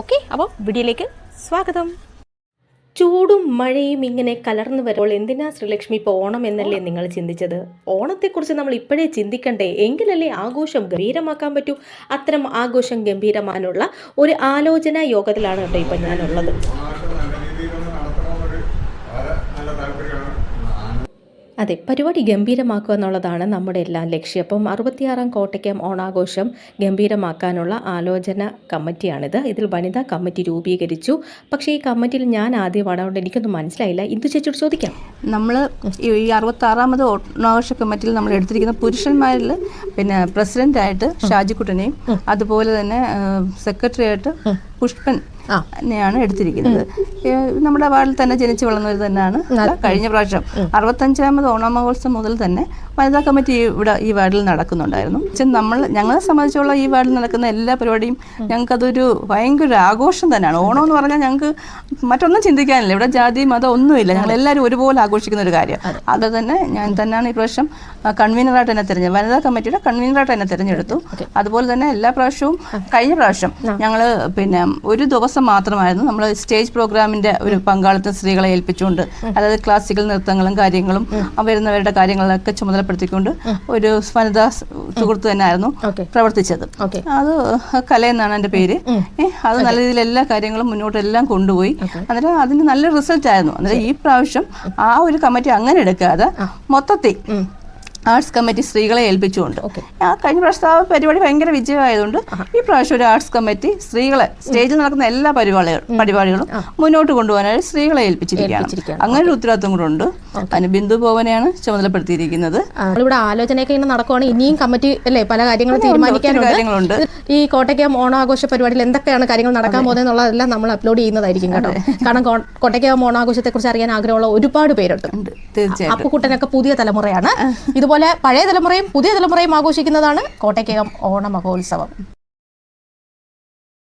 Okay, അപ്പോൾ വീഡിയോയിലേക്ക് സ്വാഗതം. ചൂടും മഴയും ഇങ്ങനെ കലർന്നു വരുമ്പോൾ എന്തിനാ ശ്രീലക്ഷ്മി ഇപ്പോൾ ഓണം എന്നല്ലേ നിങ്ങൾ ചിന്തിച്ചത്? ഓണത്തെക്കുറിച്ച് നമ്മൾ ഇപ്പോഴേ ചിന്തിക്കണ്ടേ? എങ്കിലല്ലേ ആഘോഷം ഗംഭീരമാക്കാൻ പറ്റൂ. അത്തരം ആഘോഷം ഗംഭീരമാനുള്ള ഒരു ആലോചനാ യോഗത്തിലാണ് കേട്ടോ ഇപ്പം ഞാനുള്ളത്. അതെ, പരിപാടി ഗംഭീരമാക്കുക എന്നുള്ളതാണ് നമ്മുടെ എല്ലാം ലക്ഷ്യം. അപ്പം 66-ാം കോട്ടയ്ക്കകം ഓണാഘോഷം ഗംഭീരമാക്കാനുള്ള ആലോചന കമ്മിറ്റിയാണിത്. ഇതിൽ വനിതാ കമ്മിറ്റി രൂപീകരിച്ചു. പക്ഷേ ഈ കമ്മിറ്റിയിൽ ഞാൻ ആദ്യമാണ്, അതുകൊണ്ട് എനിക്കൊന്നും മനസ്സിലായില്ല. ഇന്ദു ചേച്ചിയോട് ചോദിക്കാം. നമ്മൾ ഈ 66-ാമത് ഓണാഘോഷ കമ്മിറ്റിയിൽ നമ്മൾ എടുത്തിരിക്കുന്ന പുരുഷന്മാരിൽ പിന്നെ പ്രസിഡൻ്റായിട്ട് ഷാജിക്കുട്ടനെയും അതുപോലെ തന്നെ സെക്രട്ടറി ആയിട്ട് പുഷ്പൻ ാണ് എടുത്തിരിക്കുന്നത്. നമ്മുടെ വാർഡിൽ തന്നെ ജനിച്ചു വളർന്നവർ തന്നെയാണ്. കഴിഞ്ഞ പ്രാവശ്യം 65-ാമത് ഓണമഹോത്സവം മുതൽ തന്നെ വനിതാ കമ്മിറ്റി ഇവിടെ ഈ വാർഡിൽ നടക്കുന്നുണ്ടായിരുന്നു. ഞങ്ങളെ സംബന്ധിച്ചുള്ള ഈ വാർഡിൽ നടക്കുന്ന എല്ലാ പരിപാടിയും ഞങ്ങൾക്കതൊരു ഭയങ്കര ആഘോഷം തന്നെയാണ്. ഓണം എന്ന് പറഞ്ഞാൽ ഞങ്ങൾക്ക് മറ്റൊന്നും ചിന്തിക്കാനില്ല. ഇവിടെ ജാതി മതം ഒന്നുമില്ല. ഞങ്ങളെല്ലാവരും ഒരുപോലെ ആഘോഷിക്കുന്ന ഒരു കാര്യം. അത് തന്നെ ഞാൻ തന്നെയാണ് ഈ പ്രാവശ്യം കൺവീനറായിട്ട് എന്നെ തിരഞ്ഞെടുത്തു. വനിതാ കമ്മിറ്റിയുടെ കൺവീനറായിട്ട് എന്നെ തിരഞ്ഞെടുത്തു. അതുപോലെ തന്നെ എല്ലാ പ്രാവശ്യവും കഴിഞ്ഞ പ്രാവശ്യം ഞങ്ങൾ പിന്നെ ഒരു ദിവസം മാത്രമായിരുന്നു നമ്മൾ സ്റ്റേജ് പ്രോഗ്രാമിന്റെ ഒരു പങ്കാളിത്തം സ്ത്രീകളെ ഏൽപ്പിച്ചുകൊണ്ട്, അതായത് ക്ലാസിക്കൽ നൃത്തങ്ങളും കാര്യങ്ങളും വരുന്നവരുടെ കാര്യങ്ങളൊക്കെ ചുമതലപ്പെടുത്തിക്കൊണ്ട് ഒരു വനിതാ സുഹൃത്ത് തന്നെ ആയിരുന്നു പ്രവർത്തിച്ചത്. അത് കല എന്നാണ് എൻ്റെ പേര്. അത് നല്ല രീതിയിൽ എല്ലാ കാര്യങ്ങളും മുന്നോട്ടെല്ലാം കൊണ്ടുപോയി. അന്നേരം അതിന് നല്ല റിസൾട്ട് ആയിരുന്നു. അന്നേരം ഈ പ്രാവശ്യം ആ ഒരു കമ്മിറ്റി അങ്ങനെ എടുക്കാതെ മൊത്തത്തിൽ ആർട്സ് കമ്മിറ്റി സ്ത്രീകളെ ഏൽപ്പിച്ചുകൊണ്ട്, കഴിഞ്ഞ പ്രാവശ്യത്തെ ആ പരിപാടി ഭയങ്കര വിജയമായതുകൊണ്ട് ഈ പ്രാവശ്യം ഒരു ആർട്സ് കമ്മിറ്റി സ്ത്രീകളെ സ്റ്റേജിൽ നടക്കുന്ന എല്ലാ പരിപാടികളും മുന്നോട്ട് കൊണ്ടുപോകാനായി സ്ത്രീകളെ ഏൽപ്പിച്ചിരിക്കുകയാണ്. അങ്ങനെ ഒരു ഉത്തരവാദിത്വം കൂടെ ഉണ്ട്. അതിന് ബിന്ദു ഭവനെയാണ് ചുമതലപ്പെടുത്തിയിരിക്കുന്നത്. ഇവിടെ ആലോചനയൊക്കെ ഇങ്ങനെ നടക്കുവാണ്. ഇനിയും കമ്മിറ്റി അല്ലേ പല കാര്യങ്ങളും തീരുമാനിക്കാനുണ്ട്. ഈ കോട്ടയ്ക്കകം ഓണാഘോഷ പരിപാടിയിൽ എന്തൊക്കെയാണ് കാര്യങ്ങൾ നടക്കാൻ പോകുന്നത് എന്നുള്ളതെല്ലാം നമ്മൾ അപ്ലോഡ് ചെയ്യുന്നതായിരിക്കും കേട്ടോ. കാരണം കോട്ടയ്ക്കകം ഓണാഘോഷത്തെ കുറിച്ച് അറിയാൻ ആഗ്രഹമുള്ള ഒരുപാട് പേരുണ്ട്. തീർച്ചയായും അപ്പുക്കുട്ടനൊക്കെ പുതിയ തലമുറയാണ്. ഇതുപോലെ പഴയ തലമുറയും പുതിയ തലമുറയും ആഘോഷിക്കുന്നതാണ് കോട്ടയ്ക്കകം ഓണ മഹോത്സവം.